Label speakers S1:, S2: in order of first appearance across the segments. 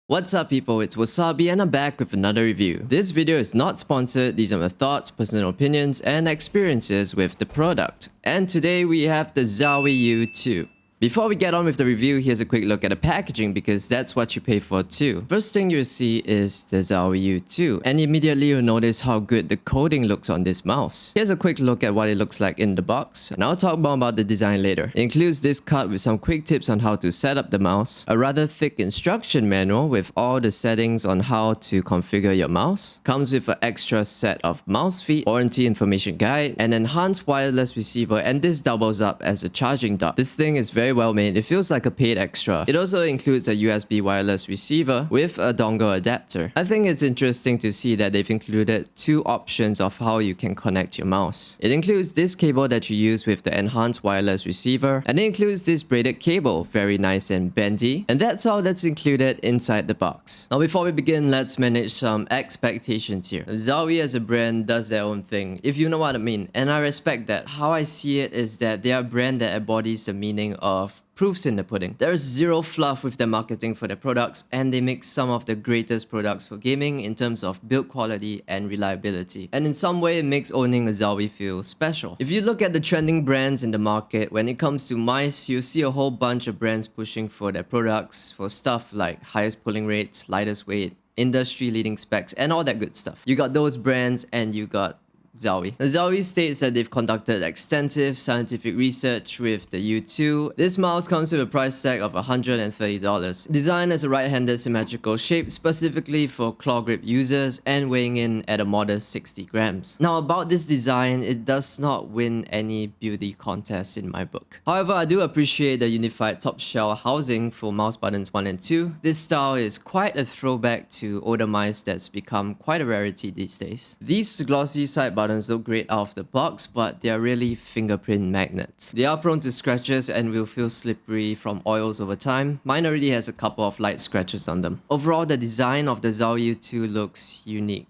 S1: What's up people, it's Wasabi and I'm back with another review. This video is not sponsored, these are my thoughts, personal opinions and experiences with the product. And today we have the Zowie U2. Before we get on with the review, here's a quick look at the packaging because that's what you pay for too. First thing you'll see is the Zowie U2 and immediately you'll notice how good the coding looks on this mouse. Here's a quick look at what it looks like in the box and I'll talk more about the design later. It includes this card with some quick tips on how to set up the mouse, a rather thick instruction manual with all the settings on how to configure your mouse, comes with an extra set of mouse feet, warranty information guide, an enhanced wireless receiver, and this doubles up as a charging dock. This thing is very well made. It feels like a paid extra. It also includes a USB wireless receiver with a dongle adapter. I think it's interesting to see that they've included two options of how you can connect your mouse. It includes this cable that you use with the enhanced wireless receiver, and it includes this braided cable, very nice and bendy, and that's all that's included inside the box. Now before we begin, let's manage some expectations here. Zowie as a brand does their own thing, if you know what I mean, and I respect that. How I see it is that they are a brand that embodies the meaning of proofs in the pudding. There is zero fluff with their marketing for their products and they make some of the greatest products for gaming in terms of build quality and reliability. And in some way it makes owning a Zowie feel special. If you look at the trending brands in the market, when it comes to mice, you see a whole bunch of brands pushing for their products for stuff like highest pulling rates, lightest weight, industry leading specs and all that good stuff. You got those brands and you got Zowie. Zowie states that they've conducted extensive scientific research with the U2. This mouse comes with a price tag of $130. Designed as a right-handed symmetrical shape specifically for claw grip users and weighing in at a modest 60 grams. Now about this design, it does not win any beauty contest in my book. However, I do appreciate the unified top shell housing for mouse buttons 1 and 2. This style is quite a throwback to older mice that's become quite a rarity these days. These glossy side buttons look great out of the box, but they are really fingerprint magnets. They are prone to scratches and will feel slippery from oils over time. Mine already has a couple of light scratches on them. Overall, the design of the Zowie U2 looks unique.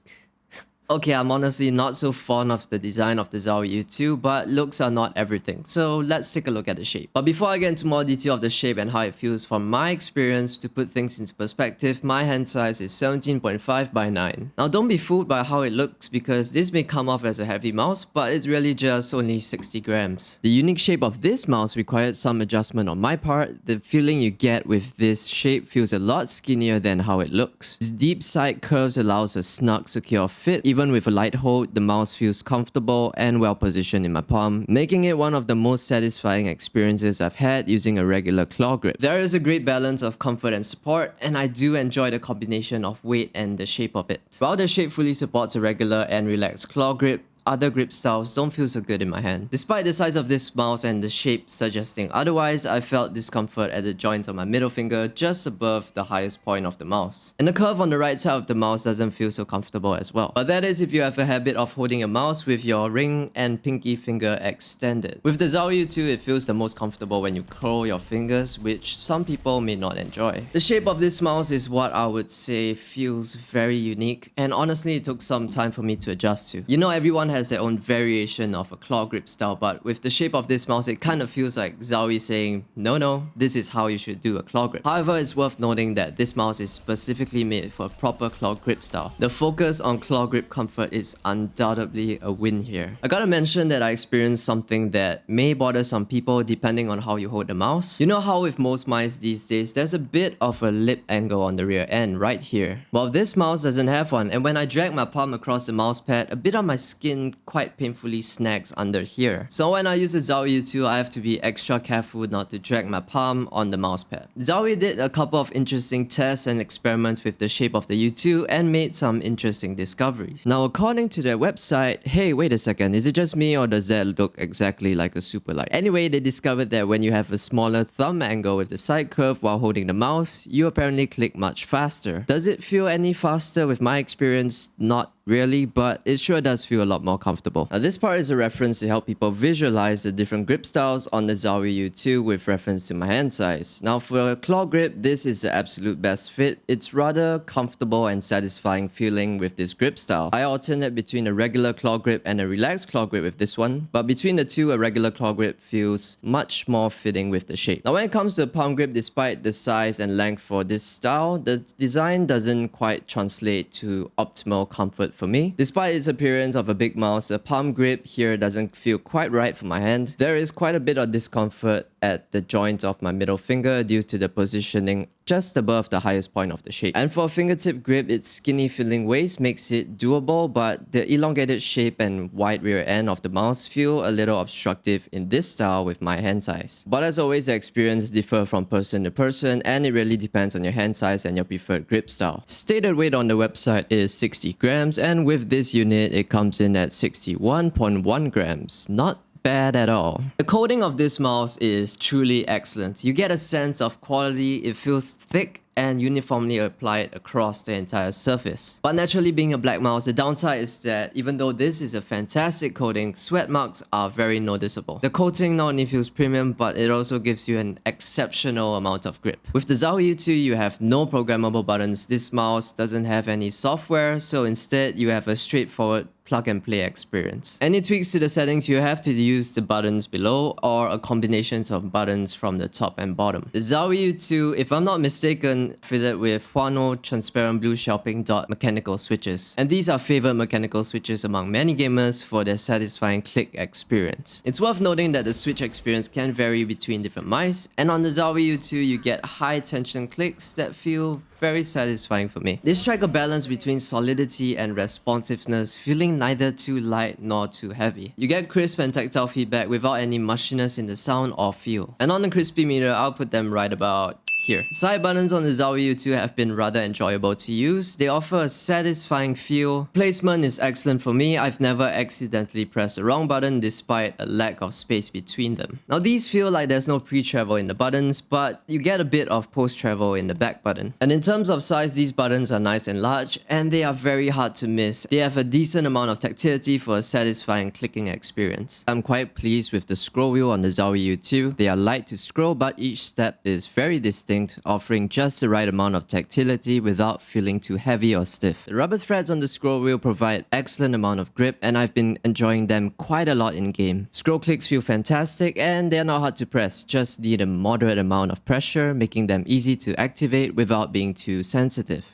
S1: Okay, I'm honestly not so fond of the design of the Zowie U2, but looks are not everything, so let's take a look at the shape. But before I get into more detail of the shape and how it feels from my experience, to put things into perspective, my hand size is 17.5 by 9. Now don't be fooled by how it looks because this may come off as a heavy mouse, but it's really just only 60 grams. The unique shape of this mouse required some adjustment on my part. The feeling you get with this shape feels a lot skinnier than how it looks. This deep side curves allows a snug, secure fit. Even with a light hold, the mouse feels comfortable and well positioned in my palm, making it one of the most satisfying experiences I've had using a regular claw grip. There is a great balance of comfort and support, and I do enjoy the combination of weight and the shape of it. While the shape fully supports a regular and relaxed claw grip, other grip styles don't feel so good in my hand. Despite the size of this mouse and the shape suggesting otherwise, I felt discomfort at the joint of my middle finger just above the highest point of the mouse. And the curve on the right side of the mouse doesn't feel so comfortable as well. But that is if you have a habit of holding a mouse with your ring and pinky finger extended. With the Zowie U2, it feels the most comfortable when you curl your fingers, which some people may not enjoy. The shape of this mouse is what I would say feels very unique, and honestly it took some time for me to adjust to. You know, everyone has their own variation of a claw grip style, but with the shape of this mouse, it kind of feels like Zowie saying, no, this is how you should do a claw grip. However, it's worth noting that this mouse is specifically made for a proper claw grip style. The focus on claw grip comfort is undoubtedly a win here. I gotta mention that I experienced something that may bother some people depending on how you hold the mouse. You know how with most mice these days, there's a bit of a lip angle on the rear end right here. Well, this mouse doesn't have one, and when I drag my palm across the mouse pad, a bit of my skin quite painfully snags under here. So when I use the Zowie U2, I have to be extra careful not to drag my palm on the mouse pad. Zowie did a couple of interesting tests and experiments with the shape of the U2 and made some interesting discoveries. Now according to their website, hey, wait a second, is it just me or does that look exactly like a super light? Anyway, they discovered that when you have a smaller thumb angle with the side curve while holding the mouse, you apparently click much faster. Does it feel any faster? With my experience, not really, but it sure does feel a lot more comfortable. Now this part is a reference to help people visualize the different grip styles on the Zowie U2 with reference to my hand size. Now for a claw grip, this is the absolute best fit. It's rather comfortable and satisfying feeling with this grip style. I alternate between a regular claw grip and a relaxed claw grip with this one, but between the two, a regular claw grip feels much more fitting with the shape. Now when it comes to a palm grip, despite the size and length for this style, the design doesn't quite translate to optimal comfort for me. Despite its appearance of a big mouse, a palm grip here doesn't feel quite right for my hand. There is quite a bit of discomfort at the joint of my middle finger due to the positioning just above the highest point of the shape. And for a fingertip grip, its skinny feeling waist makes it doable, but the elongated shape and wide rear end of the mouse feel a little obstructive in this style with my hand size. But as always, the experience differs from person to person, and it really depends on your hand size and your preferred grip style. Stated weight on the website is 60 grams, and with this unit, it comes in at 61.1 grams. Not bad at all. The coating of this mouse is truly excellent. You get a sense of quality, it feels thick and uniformly applied across the entire surface. But naturally, being a black mouse, the downside is that even though this is a fantastic coating, sweat marks are very noticeable. The coating not only feels premium, but it also gives you an exceptional amount of grip. With the Zowie U2, you have no programmable buttons. This mouse doesn't have any software, so instead you have a straightforward plug and play experience. Any tweaks to the settings, you have to use the buttons below or a combination of buttons from the top and bottom. The Zowie U2, if I'm not mistaken, fitted with Huano transparent blue sharpening dot mechanical switches. And these are favored mechanical switches among many gamers for their satisfying click experience. It's worth noting that the switch experience can vary between different mice, and on the Zowie U2 you get high tension clicks that feel very satisfying for me. They strike a balance between solidity and responsiveness, feeling neither too light nor too heavy. You get crisp and tactile feedback without any mushiness in the sound or feel. And on the crispy meter, I'll put them right about here. Side buttons on the Zowie U2 have been rather enjoyable to use. They offer a satisfying feel. Placement is excellent for me. I've never accidentally pressed the wrong button despite a lack of space between them. Now these feel like there's no pre-travel in the buttons, but you get a bit of post-travel in the back button. And in terms of size, these buttons are nice and large, and they are very hard to miss. They have a decent amount of tactility for a satisfying clicking experience. I'm quite pleased with the scroll wheel on the Zowie U2. They are light to scroll, but each step is very distinct, offering just the right amount of tactility without feeling too heavy or stiff. The rubber threads on the scroll wheel provide excellent amount of grip, and I've been enjoying them quite a lot in game. Scroll clicks feel fantastic, and they're not hard to press, just need a moderate amount of pressure, making them easy to activate without being too sensitive.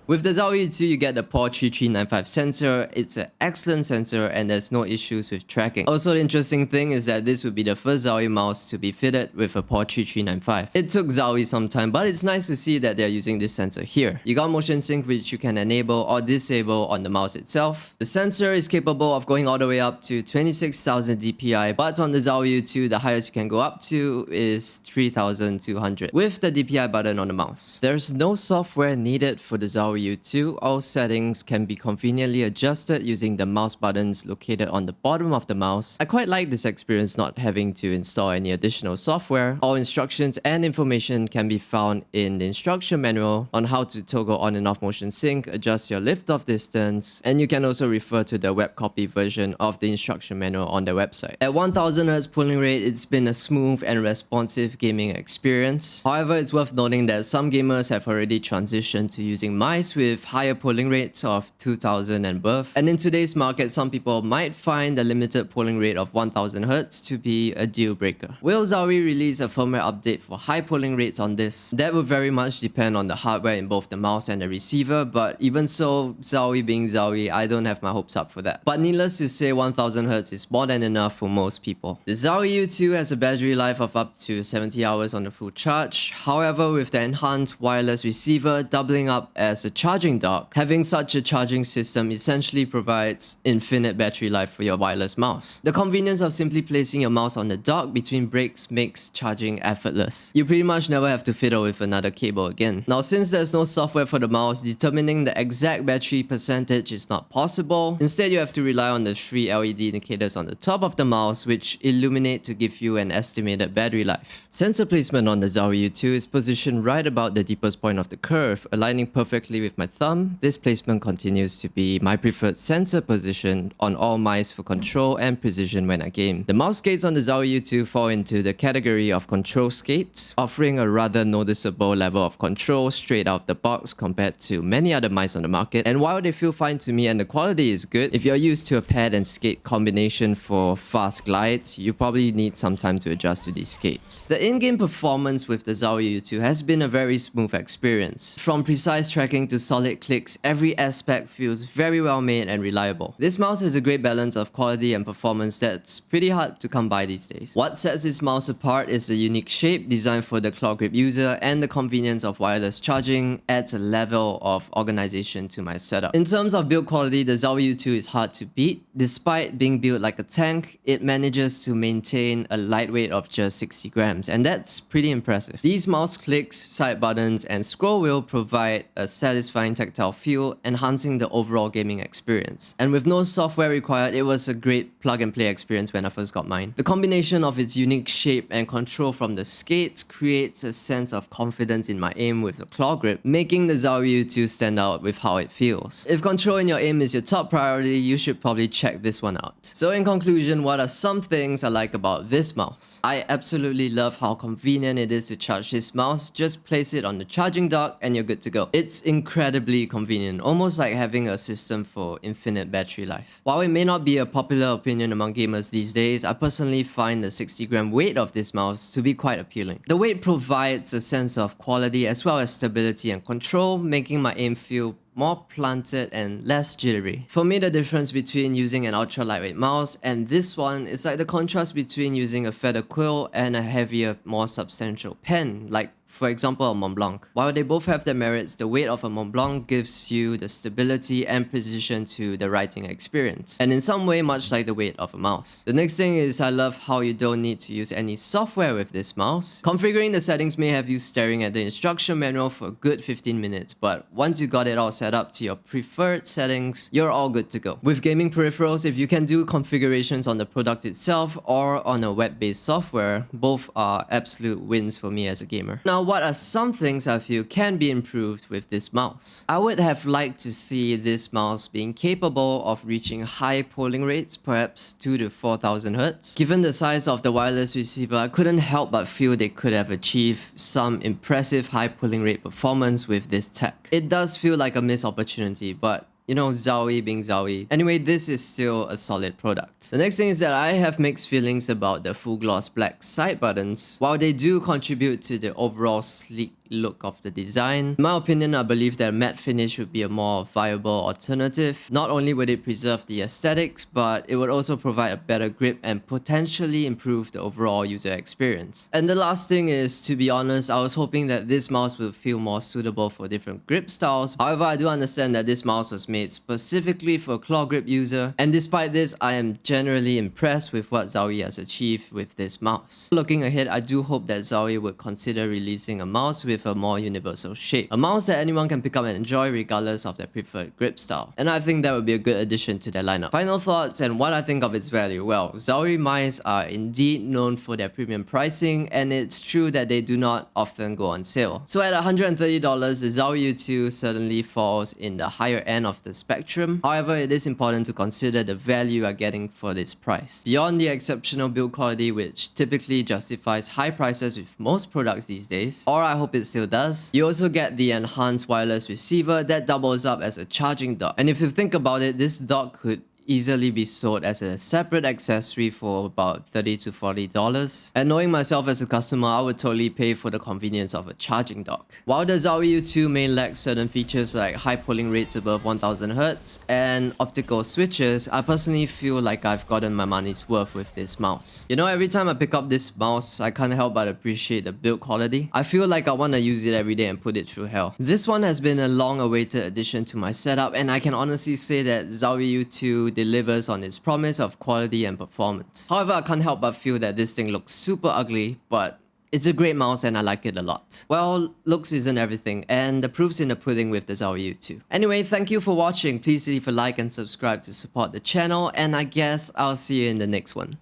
S1: With the Zowie U2, you get the PAW 3395 sensor. It's an excellent sensor and there's no issues with tracking. Also, the interesting thing is that this would be the first Zowie mouse to be fitted with a PAW 3395. It took Zowie some time, but it's nice to see that they're using this sensor here. You got motion sync, which you can enable or disable on the mouse itself. The sensor is capable of going all the way up to 26,000 DPI, but on the Zowie U2, the highest you can go up to is 3,200 with the DPI button on the mouse. There's no software needed for the Zowie U2. All settings can be conveniently adjusted using the mouse buttons located on the bottom of the mouse. I quite like this experience not having to install any additional software. All instructions and information can be found in the instruction manual on how to toggle on and off motion sync, adjust your lift-off distance, and you can also refer to the web copy version of the instruction manual on their website. At 1000 Hz pulling rate, it's been a smooth and responsive gaming experience. However, it's worth noting that some gamers have already transitioned to using mice with higher polling rates of 2000 and above. And in today's market, some people might find the limited polling rate of 1000 Hz to be a deal breaker. Will Zowie release a firmware update for high polling rates on this? That would very much depend on the hardware in both the mouse and the receiver, but even so, Zowie being Zowie, I don't have my hopes up for that. But needless to say, 1000 Hz is more than enough for most people. The Zowie U2 has a battery life of up to 70 hours on a full charge. However, with the enhanced wireless receiver doubling up as a charging dock, having such a charging system essentially provides infinite battery life for your wireless mouse. The convenience of simply placing your mouse on the dock between breaks makes charging effortless. You pretty much never have to fiddle with another cable again. Now, since there's no software for the mouse, determining the exact battery percentage is not possible. Instead, you have to rely on the 3 LED indicators on the top of the mouse, which illuminate to give you an estimated battery life. Sensor placement on the Zowie U2 is positioned right about the deepest point of the curve, aligning perfectly with my thumb. This placement continues to be my preferred sensor position on all mice for control and precision when I game. The mouse skates on the Zowie U2 fall into the category of control skates, offering a rather noticeable level of control straight out the box compared to many other mice on the market. And while they feel fine to me and the quality is good, if you're used to a pad and skate combination for fast glides, you probably need some time to adjust to these skates. The in-game performance with the Zowie U2 has been a very smooth experience. From precise tracking to solid clicks, every aspect feels very well made and reliable. This mouse has a great balance of quality and performance that's pretty hard to come by these days. What sets this mouse apart is the unique shape designed for the claw grip user, and the convenience of wireless charging adds a level of organization to my setup. In terms of build quality, the Zowie U2 is hard to beat. Despite being built like a tank, it manages to maintain a lightweight of just 60 grams, and that's pretty impressive. These mouse clicks, side buttons, and scroll wheel provide a satisfying tactile feel, enhancing the overall gaming experience. And with no software required, it was a great plug-and-play experience when I first got mine. The combination of its unique shape and control from the skates creates a sense of confidence in my aim with the claw grip, making the Zowie U2 stand out with how it feels. If control in your aim is your top priority, you should probably check this one out. So in conclusion, what are some things I like about this mouse? I absolutely love how convenient it is to charge this mouse. Just place it on the charging dock and you're good to go. It's incredibly convenient, almost like having a system for infinite battery life. While it may not be a popular opinion among gamers these days, I personally find the 60-gram weight of this mouse to be quite appealing. The weight provides a sense of quality as well as stability and control, making my aim feel more planted and less jittery. For me, the difference between using an ultra lightweight mouse and this one is like the contrast between using a feather quill and a heavier, more substantial pen, like for example, a Mont Blanc. While they both have their merits, the weight of a Mont Blanc gives you the stability and precision to the writing experience, and in some way much like the weight of a mouse. The next thing is I love how you don't need to use any software with this mouse. Configuring the settings may have you staring at the instruction manual for a good 15 minutes, but once you got it all set up to your preferred settings, you're all good to go. With gaming peripherals, if you can do configurations on the product itself or on a web-based software, both are absolute wins for me as a gamer. Now, what are some things I feel can be improved with this mouse? I would have liked to see this mouse being capable of reaching high polling rates, perhaps 2 to 4,000 Hz. Given the size of the wireless receiver, I couldn't help but feel they could have achieved some impressive high polling rate performance with this tech. It does feel like a missed opportunity, but you know, Zowie being Zowie. Anyway, this is still a solid product. The next thing is that I have mixed feelings about the full gloss black side buttons. While they do contribute to the overall sleek look of the design, in my opinion, I believe that a matte finish would be a more viable alternative. Not only would it preserve the aesthetics, but it would also provide a better grip and potentially improve the overall user experience. And the last thing is, to be honest, I was hoping that this mouse would feel more suitable for different grip styles. However, I do understand that this mouse was made specifically for a claw grip user, and despite this, I am generally impressed with what Zowie has achieved with this mouse. Looking ahead, I do hope that Zowie would consider releasing a mouse with a more universal shape. A mouse that anyone can pick up and enjoy regardless of their preferred grip style. And I think that would be a good addition to their lineup. Final thoughts and what I think of its value. Well, Zowie mice are indeed known for their premium pricing, and it's true that they do not often go on sale. So at $130, the Zowie U2 certainly falls in the higher end of the spectrum. However, it is important to consider the value you are getting for this price. Beyond the exceptional build quality, which typically justifies high prices with most products these days, or I hope it still does, you also get the enhanced wireless receiver that doubles up as a charging dock. And if you think about it, this dock could easily be sold as a separate accessory for about $30 to $40. And knowing myself as a customer, I would totally pay for the convenience of a charging dock. While the Zowie U2 may lack certain features like high polling rates above 1000Hz and optical switches, I personally feel like I've gotten my money's worth with this mouse. You know, every time I pick up this mouse, I can't help but appreciate the build quality. I feel like I want to use it every day and put it through hell. This one has been a long-awaited addition to my setup, and I can honestly say that Zowie U2 delivers on its promise of quality and performance. However, I can't help but feel that this thing looks super ugly, but it's a great mouse and I like it a lot. Well, looks isn't everything, and the proof's in the pudding with the Zowie U2. Anyway, thank you for watching. Please leave a like and subscribe to support the channel, and I guess I'll see you in the next one.